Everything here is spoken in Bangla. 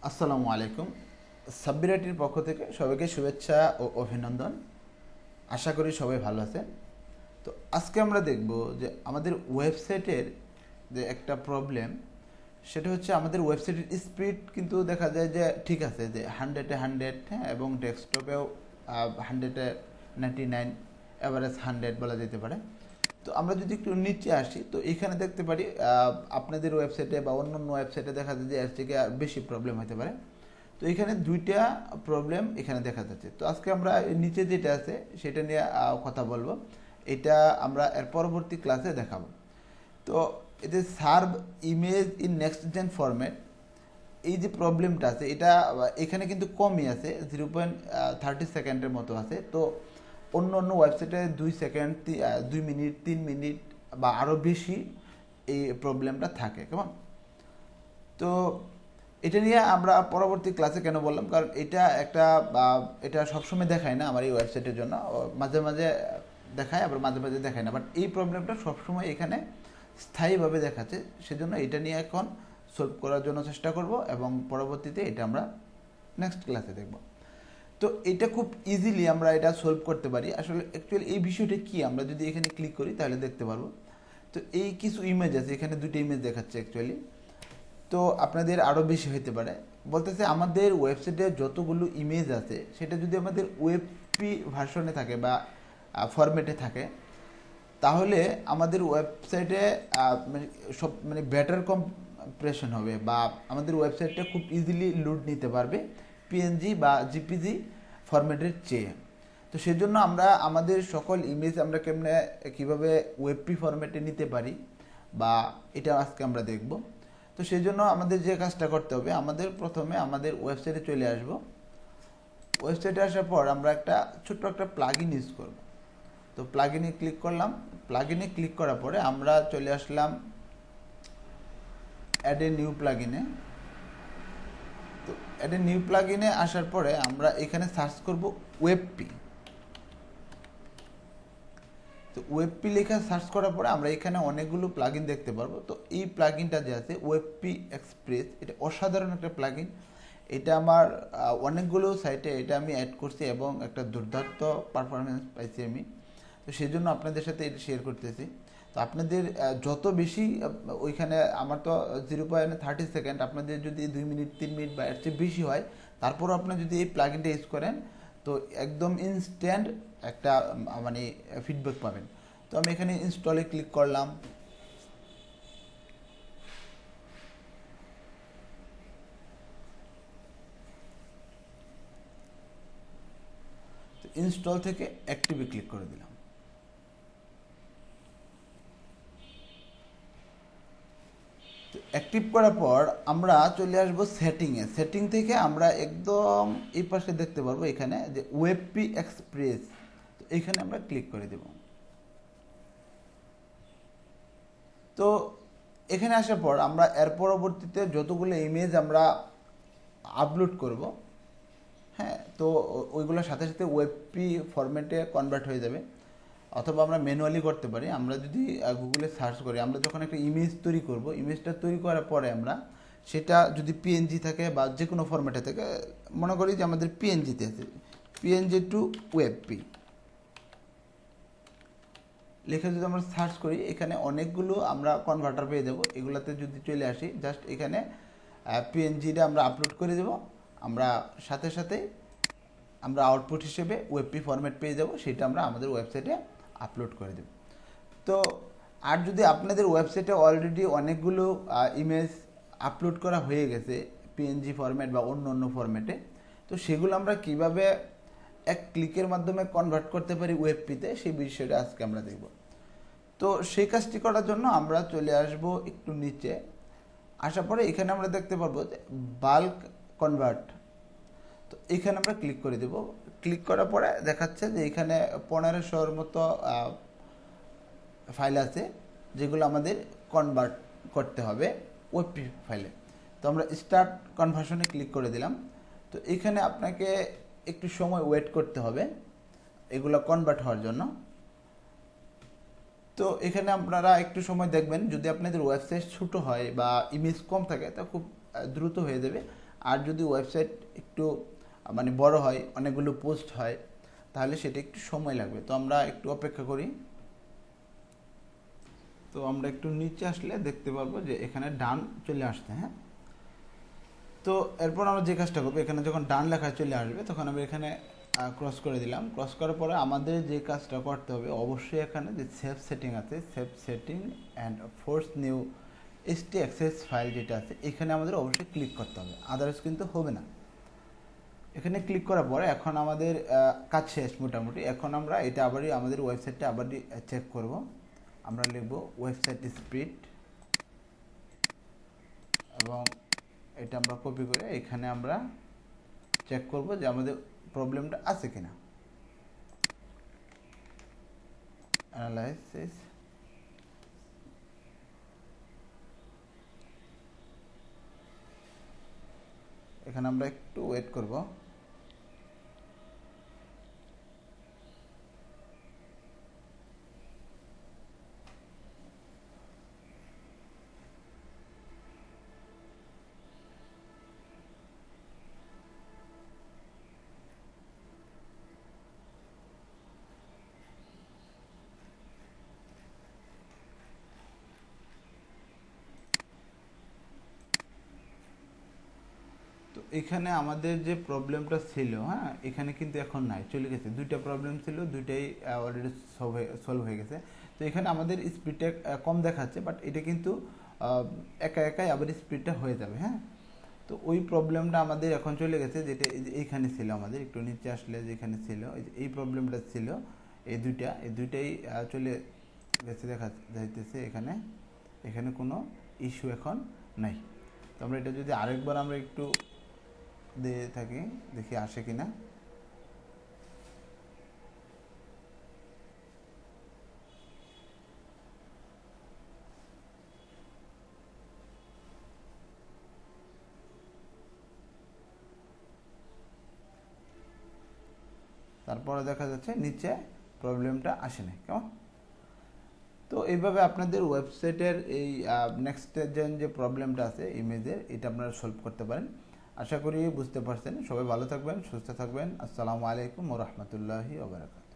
আসসালামু আলাইকুম। সাব্বিরাটির পক্ষ থেকে সবাইকে শুভেচ্ছা ও অভিনন্দন। আশা করি সবাই ভালো আছেন। তো আজকে আমরা দেখব যে আমাদের ওয়েবসাইটের যে একটা প্রবলেম, সেটা হচ্ছে আমাদের ওয়েবসাইটের স্পিড কিন্তু দেখা যায় যে ঠিক আছে, যে 100-এ 100, হ্যাঁ, এবং ডেস্কটপেও 100-এ 99, অ্যাভারেজ 100 বলা যেতে পারে। তো আমরা যদি একটু নিচে আসি, তো এখানে দেখতে পারি আপনাদের ওয়েবসাইটে বা অন্য অন্য ওয়েবসাইটে দেখা যায় যে এর থেকে বেশি প্রবলেম হতে পারে। তো এখানে দুইটা প্রবলেম এখানে দেখা যাচ্ছে। তো আজকে আমরা নিচে যেটা আছে সেটা নিয়ে কথা বলবো। এটা আমরা এর পরবর্তী ক্লাসে দেখাবো। তো এতে serve image in next gen format, এই যে প্রবলেমটা আছে এটা এখানে কিন্তু কমই আছে, 0.30 সেকেন্ডের মতো আছে। তো অন্য অন্য ওয়েবসাইটে 2 সেকেন্ড, 2 মিনিট, 3 মিনিট বা আরও বেশি এই প্রবলেমটা থাকে, কেমন? তো এটা নিয়ে আমরা পরবর্তী ক্লাসে কেন বললাম, কারণ এটা একটা এটা সবসময় দেখায় না আমার এই ওয়েবসাইটের জন্য, মাঝে মাঝে দেখায় আবার মাঝে মাঝে দেখায় না, বাট এই প্রবলেমটা সবসময় এখানে স্থায়ীভাবে দেখাচ্ছে। সেজন্য এটা নিয়ে এখন সলভ করার জন্য চেষ্টা করব এবং পরবর্তীতে এটা আমরা নেক্সট ক্লাসে দেখব। তো এটা খুব ইজিলি আমরা এটা সলভ করতে পারি। আসলে অ্যাকচুয়ালি এই বিষয়টা কি, আমরা যদি এখানে ক্লিক করি তাহলে দেখতে পারবো। তো এই কিছু ইমেজ আছে, এখানে দুটো ইমেজ দেখাচ্ছে অ্যাকচুয়ালি। তো আপনাদের আরও বেশি হতে পারে। বলতেছে আমাদের ওয়েবসাইটে যতগুলো ইমেজ আছে সেটা যদি আমাদের ওয়েবপি ভার্সনে থাকে বা ফরম্যাটে থাকে, তাহলে আমাদের ওয়েবসাইটে মানে সব মানে বেটার কম্প্রেশন হবে, বা আমাদের ওয়েবসাইটটা খুব ইজিলি লোড নিতে পারবে পিএনজি বা জিপিজি ফরম্যাটের চেয়ে। তো সেজন্য আমরা আমাদের সকল ইমেজ আমরা কীভাবে ওয়েবপি ফরম্যাটে নিতে পারি, বা এটা আজকে আমরা দেখব। তো সেই জন্য আমাদের যে কাজটা করতে হবে, আমাদের প্রথমে আমাদের ওয়েবসাইটে চলে আসব। ওয়েবসাইটে আসার পর আমরা একটা ছোট্ট একটা প্লাগইন ইউজ করব। তো প্লাগইনে ক্লিক করলাম। প্লাগইনে ক্লিক করার পরে আমরা চলে আসলাম অ্যাড এ নিউ প্লাগইনে। তো অ্যাড এ নিউ প্লাগইনে আসার পরে আমরা এখানে সার্চ করব ওয়েবপি। তো ওয়েবপি লেখা সার্চ করার পরে আমরা এখানে অনেকগুলো প্লাগইন দেখতে পারবো। তো এই প্লাগইনটা যে আছে ওয়েবপি এক্সপ্রেস, এটা অসাধারণ একটা প্লাগইন। এটা আমার অনেকগুলো সাইটে এটা আমি অ্যাড করছি এবং একটা দুর্দান্ত পারফরমেন্স পাইছি আমি। তো সেই জন্য আপনাদের সাথে এটা শেয়ার করতেছি। তো আপনাদের যত বেশি ওইখানে, আমার তো 0.30 সেকেন্ড, আপনাদের যদি 2 মিনিট, 3 মিনিট বা এর চেয়ে বেশি হয়, তারপরও আপনি যদি এই প্লাগইনটা ইউজ করেন, তো একদম ইনস্ট্যান্ট একটা মানে ফিডব্যাক পাবেন। তো আমি এখানে ইনস্টলে ক্লিক করলাম। ইনস্টল থেকে অ্যাক্টিভে ক্লিক করে দিলাম। তো অ্যাক্টিভ করার পর আমরা চলে আসবো সেটিংয়ে। সেটিং থেকে আমরা একদম এই পাশে দেখতে পারবো এখানে যে ওয়েবপি এক্সপ্রেস, তো এখানে আমরা ক্লিক করে দেব। তো এখানে আসার পর আমরা এর পরবর্তীতে যতগুলো ইমেজ আমরা আপলোড করব, হ্যাঁ, তো ওইগুলোর সাথে সাথে ওয়েবপি ফরম্যাটে কনভার্ট হয়ে যাবে। অথবা আমরা ম্যানুয়ালি করতে পারি। আমরা যদি গুগলে সার্চ করি, আমরা যখন একটা ইমেজ তৈরি করব, ইমেজটা তৈরি করার পরে আমরা সেটা যদি পিএনজি থাকে বা যে কোনো ফরম্যাটে থাকে, মনে করি যে আমাদের পিএনজিতে আছে, পিএনজি টু ওয়েবপি লিখে যদি আমরা সার্চ করি, এখানে অনেকগুলো আমরা কনভার্টার পেয়ে যাব। এগুলাতে যদি চলে আসি, জাস্ট এখানে পিএনজিটা আমরা আপলোড করে দেব, আমরা সাথে সাথে আমরা আউটপুট হিসেবে ওয়েবপি ফরম্যাট পেয়ে যাব, সেটা আমরা আমাদের ওয়েবসাইটে আপলোড করে দেব। তো আর যদি আপনাদের ওয়েবসাইটে অলরেডি অনেকগুলো ইমেজ আপলোড করা হয়ে গেছে পিএনজি ফরম্যাট বা অন্য অন্য ফরম্যাটে, তো সেগুলো আমরা কিভাবে এক ক্লিকের মাধ্যমে কনভার্ট করতে পারি ওয়েবপিতে, সেই বিষয়টা আজকে আমরা দেখব। তো সেই কাজটি করার জন্য আমরা চলে আসব একটু নিচে। আসার পরে এখানে আমরা দেখতে পারবো যে বাল্ক কনভার্ট, তো এখানে আমরা ক্লিক করে দেব। ক্লিক করার পরে দেখাচ্ছে যে এখানে 1500-র মতো ফাইল আছে যেগুলো আমাদের কনভার্ট করতে হবে ওয়েবপি ফাইলে। তো আমরা স্টার্ট কনভার্সনে ক্লিক করে দিলাম। তো এখানে আপনাকে একটু সময় ওয়েট করতে হবে এগুলো কনভার্ট হওয়ার জন্য। তো এখানে আপনারা একটু সময় দেখবেন, যদি আপনাদের ওয়েবসাইট ছোটো হয় বা ইমেজ কম থাকে তা খুব দ্রুত হয়ে যাবে। আর যদি ওয়েবসাইট একটু মানে বড় হয়, অনেকগুলো পোস্ট হয়, তাহলে সেটা একটু সময় লাগবে। তো আমরা একটু অপেক্ষা করি। তো আমরা একটু নিচে আসলে দেখতে পারবো যে এখানে ডান চলে আসছে। হ্যাঁ, তো এরপর আমরা যে কাজটা করবো, এখানে যখন ডান লেখা চলে আসবে তখন আমরা এখানে ক্রস করে দিলাম। ক্রস করার পরে আমাদের যে কাজটা করতে হবে, অবশ্যই এখানে যে সেভ সেটিং আছে, save setting and force new htaccess file যেটা আছে, এখানে আমাদের অবশ্যই ক্লিক করতে হবে, আদারওয়াইজ কিন্তু হবে না। এখানে ক্লিক করার পরে এখন আমাদের কাজ শেষ মোটামুটি। এখন আমরা এটা আবারই আমাদের ওয়েবসাইটটা আবারই চেক করব। আমরা লিখব ওয়েবসাইট স্পিড এবং এটা আমরা কপি করে এখানে আমরা চেক করব যে আমাদের প্রবলেমটা আছে কিনা। অ্যানালাইসিস, এখানে আমরা একটু ওয়েট করব। তো এখানে আমাদের যে প্রবলেমটা ছিল, হ্যাঁ, এখানে কিন্তু এখন নাই, চলে গেছে। দুইটা প্রবলেম ছিল, দুইটাই অলরেডি সলভ হয়ে গেছে। তো এখানে আমাদের স্পিডটা কম দেখাচ্ছে, বাট এটা কিন্তু একা একাই আবার স্পিডটা হয়ে যাবে। হ্যাঁ, তো ওই প্রবলেমটা আমাদের এখন চলে গেছে, যেটা এইখানে ছিল। আমাদের একটু নিচে আসলে যেখানে ছিল এই প্রবলেমটা ছিল, এই দুইটাই চলে গেছে, দেখা যাইতেছে এখানে। এখানে কোনো ইস্যু এখন নাই। তো আমরা এটা যদি আরেকবার আমরা একটু দিয়ে থাকি, দেখি আসে কিনা। তারপরে দেখা যাচ্ছে নিচে প্রবলেমটা আসে নাই। কেমন? তো এইভাবে আপনাদের ওয়েবসাইটের এই নেক্সট জেন যে প্রবলেমটা আছে ইমেজের, এটা আপনারা সলভ করতে পারেন। আশা করি বুঝতে পারছেন। সবাই ভালো থাকবেন, সুস্থ থাকবেন। আসসালামু আলাইকুম ওয়া রাহমাতুল্লাহি ওয়া বারাকাতুহু।